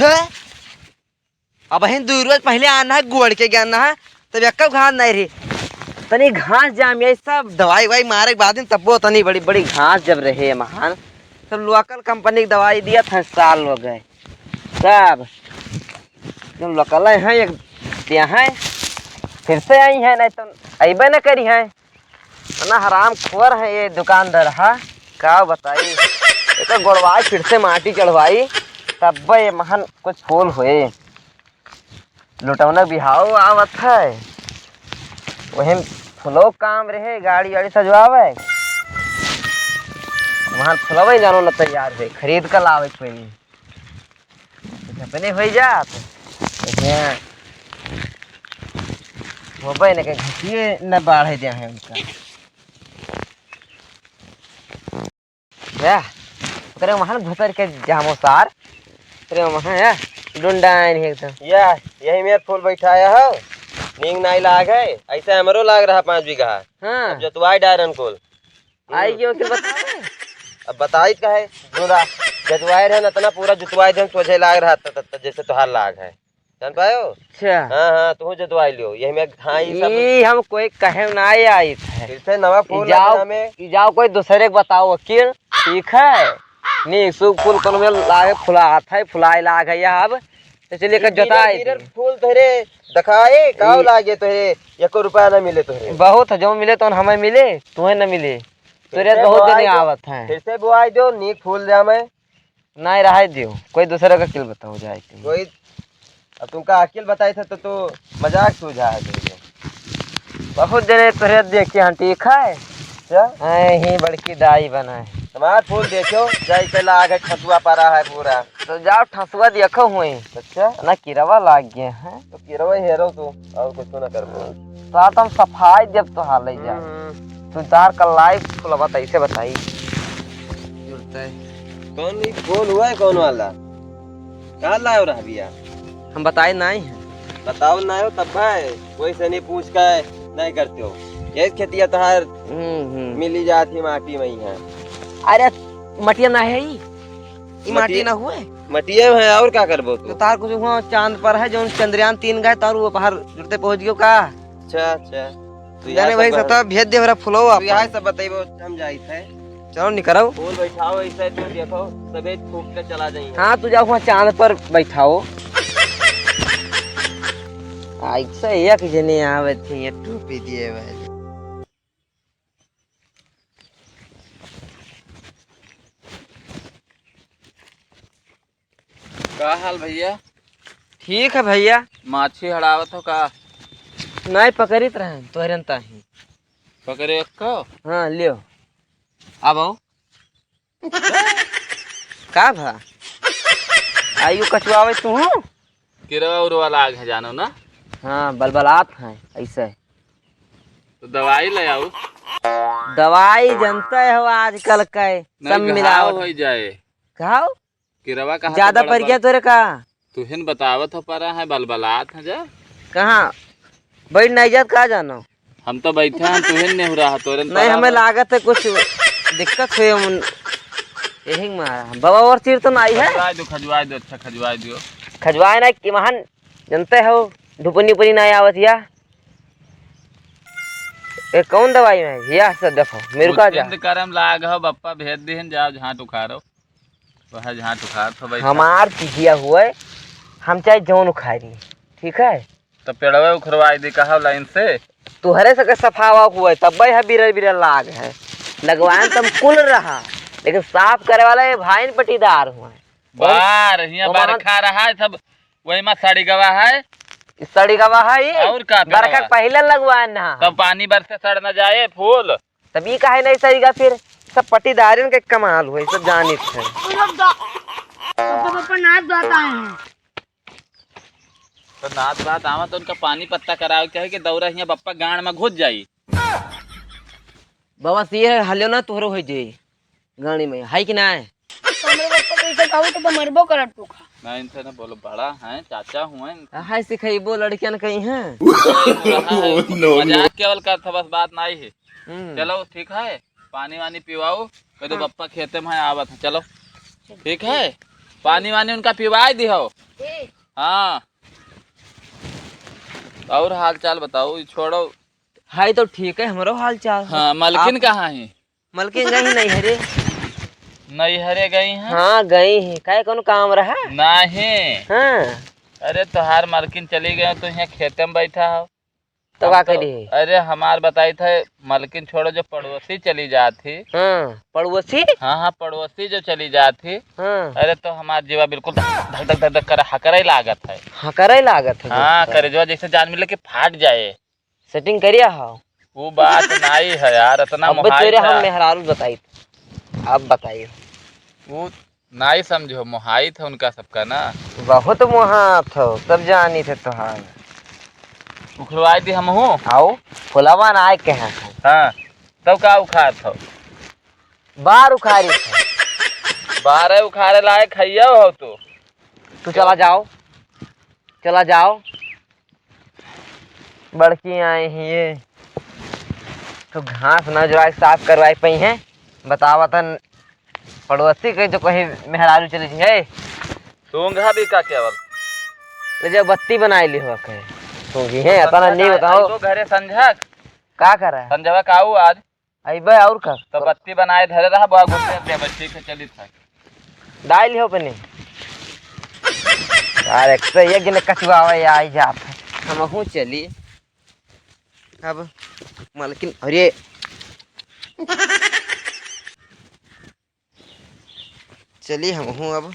है अब हिन 2 रोज पहले आना है गुड़ के आना है तब एक घास नहीं रही तनी घास जाम ये सब दवाई वाई मारे के बाद तब वो तनी बड़ी बड़ी घास जब रहे महान सब लोकल कंपनी की दवाई दिया था साल हो गए सब तुम लोकल है एक दिया है फिर से आई है नहीं तो अबे न करी है ना हराम खोर है ये दुकानदार हा का बताई तो गोड़वाई फिर से माटी चढ़वाई तब ये महान कुछ फूल हुए लुटौना बिहाव आवत है वही फुलो काम रहे गाड़ी वाड़ी सजवावे वहाँ फुलवे जानो न तैयार है खरीद कर लावे कोई अपने हो जात वो न के घटिए न बाढ़े दिया है उनका या तेरे वहाँ भतर के जामो सार तेरे वहाँ या डुंडा नहीं एकदम या यही मेरे फूल बैठाया है नींग नहीं लाग है ऐसा हमरो लाग रहा 5 बीघा हाँ जोतवाई डायरन कोल आई क्यों के बता अब बताई का है दूरा जोतवाई रहे ना पूरा जोतवाई दे सोझे लाग रहा था जैसे तुहार लाग है जान पायो। अच्छा हाँ हाँ तू जोतवाई लियो यही में हाँ ये हम कोई कहे ना आई थे फिर से नवा फूल जाओ कोई दूसरे को बताओ वकील ठीक है नहीं सुख फूल कोनो में लागे फुलात है फुलाए लाग है अब इसलिए का जोताई फूल तोरे दिखाए काव लागे तोरे 1 रुपया न मिले तोरे बहुत जो मिले तो हमें मिले तुम्हें न मिले तोरे बहुत दिन आवत है फिर से बुआई दो नीक फूल दे हमें नहीं रहा दियो कोई दूसरे का किल बताओ जाए कोई अब तुमका अकेल बताई था तो मजाक सूझा है बहुत जने तोरे देखिए हाँ ठीक है ही बड़की दाई बना है तुम्हारा फूल देखो जाई पहला आगे ठसुआ पड़ा है पूरा तो जाओ ठसुआ देखो हुई अच्छा ना किरवा लाग गए हैं तो किरवा हेरो तू और कुछ ना कर तो तुम सफाई जब तो हाल जा तू तार का लाइव फूल बता ऐसे बताई कौन नहीं फूल हुआ है कौन वाला कहाँ लाओ रहा भैया हम बताए नहीं है बताओ ना हो तब भाई कोई से नहीं पूछ कर नहीं करते हो ये खेतिया तहार मिली जाती माटी में ही है अरे मटिया ना है ये माटी ना हुए मटिया है और क्या करबो तो तार कुछ वहाँ चांद पर है जो चंद्रयान 3 गए तार वो बाहर जुड़ते पहुंच गयो का अच्छा अच्छा तो जाने भाई सता भेज दे हमरा फुलो आप यहां सब बताइबो हम जाई थे चलो निकरो फूल बैठाओ ऐसे तो देखो सबे फूक के चला जाइए हां तू जाओ वहाँ चांद पर बैठाओ ऐसे एक जने आवे थे ये टोपी दिए भाई का हाल भैया ठीक है भैया माछी हड़ावत हो का नहीं पकड़ित रहे तोहरनता ही पकड़े को हाँ लियो अब आओ का भा आयु कछुआवे तू किरवा उरवा लाग है जानो ना हाँ बलबलात है ऐसे तो दवाई ले आओ दवाई जनता हो आजकल के सब मिलाओ हो जाए खाओ किरवा कहाँ ज्यादा पड़ गया तोरे का तुहिन बतावत हो परा है बलबलात है जा कहाँ बैठ नहीं जात कहा जानो हम तो बैठे हैं तुहिन नहीं हो रहा तोरे नहीं हमें लागत है कुछ दिक्कत हुई यही मारा बाबा और चीर तो नहीं है खजवाई दो अच्छा खजवाई दो खजवाए ना कि महान जनते हो धुपनी उपनी नहीं आवत या ये कौन दवाई है या सब देखो मेरे का जा करम लाग हो बप्पा भेज दिहन जाओ जहाँ उखाड़ो वह जहाँ उखाड़ तो भाई हमार पिजिया हुए हम चाहे जौन उखाड़ी ठीक है तो पेड़वा उखड़वाई दी कहा लाइन से तुहरे से सफावा हुआ तब है बिरल बिरल लाग है लगवाए तम कुल रहा लेकिन साफ करे वाला ये भाई पटीदार हुआ बार यहाँ बरखा रहा है सब वही में सड़ी गवा है सड़ी गवा है और का बरखा पहले लगवाए ना तब पानी बरसे सड़ न जाए फूल तभी काहे नहीं सड़ीगा फिर सब पटीदारियों के कमाल हुए सब जानित है तो नात बात आवा तो उनका पानी पत्ता कराओ क्या है कि दौरा यहाँ बप्पा गाड़ में घुस जाई बाबा सिए हलियो ना तोहरो हो जाई गाड़ी में है कि ना है तो मरबो करब तू खा मैं इनसे ना बोलो बड़ा है चाचा हुए हाय सिखाइबो लड़कियां कहीं हैं मजाक केवल कर था बस बात नहीं है चलो ठीक है पानी वानी पिवाओ कह दो बप्पा खेते में आवत है चलो ठीक है पानी वानी उनका पिवाई दिहो। हाँ और हाल चाल बताओ, ये छोड़ो। हाय तो ठीक है हमारो हाल चाल। हाँ मलकिन कहाँ है? मलकिन गई नहीं हरे। नैहरे गई हैं? हाँ गई है, काय कौन काम रहा? नहीं। हाँ अरे तोहार मलकिन चली गए तो यहाँ खेते में बैठा हो। तो हम का करी? अरे हमार बताई थे मलकिन छोड़ो, जो पड़ोसी चली जाती। हाँ पड़ोसी। हाँ हाँ पड़ोसी जो चली जाती। हाँ अरे तो हमार जीवा बिल्कुल धक धक धक धक कर हकरा ही लागत है। हाँ करे लागत है। हाँ करे जो जैसे जान मिले कि फाट जाए। सेटिंग करिया हो। वो बात नहीं है यार, इतना अब मोहाई तेरे हम था। मेहरारू बताई। अब बताइए। वो नहीं समझो, मोहाई था उनका सबका ना। बहुत मुहात हो, सब जानी थे तुहार। उखड़वाई थी हम हूँ। आओ फुलावा ना आए के हैं। हाँ तब का उखाड़ था? बार उखाड़ी थे। 12 उखाड़े लाए खैया हो तो। तू चला जाओ, चला जाओ। बड़की आई हैं ये तो घास न जो साफ करवाई पई हैं। बतावा तन पड़ोसी के जो कहीं मेहरारू चली थी है। सूंघा भी का केवल तो जब बत्ती बनाई ली हो कहे सूंघी है तना नहीं बताओ। तो घरे संझा का कर रहा है? संझवा काऊ आज अबे और का तो बत्ती बनाए धरे रहा बड़ा गुस्से से बच्ची के चली था। डाल हो पने यार एक तो ये गिने कचवावा या आई जात है। हम हूँ चली अब मलकिन अरे चलिए हम हूँ अब